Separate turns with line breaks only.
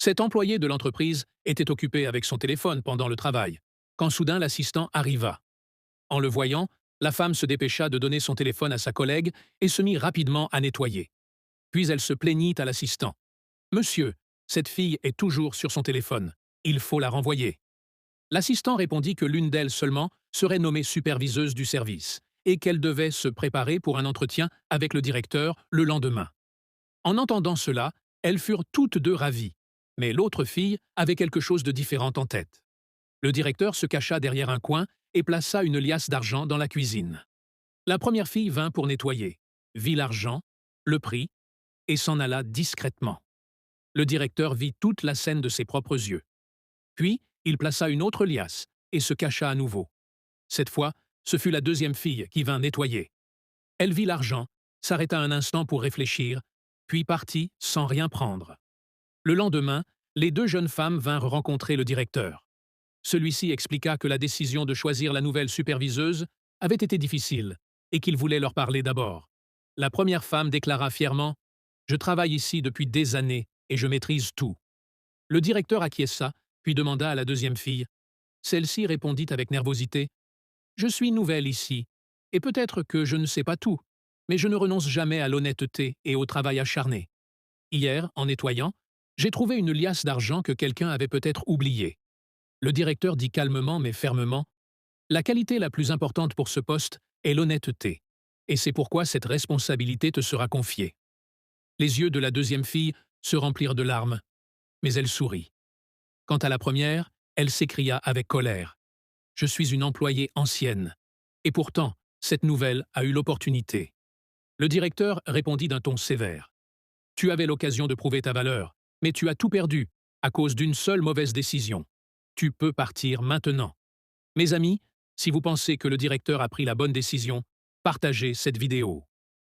Cet employé de l'entreprise était occupé avec son téléphone pendant le travail, quand soudain l'assistant arriva. En le voyant, la femme se dépêcha de donner son téléphone à sa collègue et se mit rapidement à nettoyer. Puis elle se plaignit à l'assistant. Monsieur, cette fille est toujours sur son téléphone. Il faut la renvoyer. L'assistant répondit que l'une d'elles seulement serait nommée superviseuse du service et qu'elle devait se préparer pour un entretien avec le directeur le lendemain. En entendant cela, elles furent toutes deux ravies. Mais l'autre fille avait quelque chose de différent en tête. Le directeur se cacha derrière un coin et plaça une liasse d'argent dans la cuisine. La première fille vint pour nettoyer, vit l'argent, le prit et s'en alla discrètement. Le directeur vit toute la scène de ses propres yeux. Puis, il plaça une autre liasse et se cacha à nouveau. Cette fois, ce fut la deuxième fille qui vint nettoyer. Elle vit l'argent, s'arrêta un instant pour réfléchir, puis partit sans rien prendre. Le lendemain, les deux jeunes femmes vinrent rencontrer le directeur. Celui-ci expliqua que la décision de choisir la nouvelle superviseuse avait été difficile et qu'il voulait leur parler d'abord. La première femme déclara fièrement « Je travaille ici depuis des années et je maîtrise tout ». Le directeur acquiesça, puis demanda à la deuxième fille. Celle-ci répondit avec nervosité « Je suis nouvelle ici, et peut-être que je ne sais pas tout, mais je ne renonce jamais à l'honnêteté et au travail acharné. Hier, en nettoyant, j'ai trouvé une liasse d'argent que quelqu'un avait peut-être oubliée. » Le directeur dit calmement mais fermement « La qualité la plus importante pour ce poste est l'honnêteté, et c'est pourquoi cette responsabilité te sera confiée. » Les yeux de la deuxième fille se remplirent de larmes, mais elle sourit. Quant à la première, elle s'écria avec colère. « Je suis une employée ancienne. Et pourtant, cette nouvelle a eu l'opportunité. » Le directeur répondit d'un ton sévère. « Tu avais l'occasion de prouver ta valeur, mais tu as tout perdu à cause d'une seule mauvaise décision. Tu peux partir maintenant. » Mes amis, si vous pensez que le directeur a pris la bonne décision, partagez cette vidéo.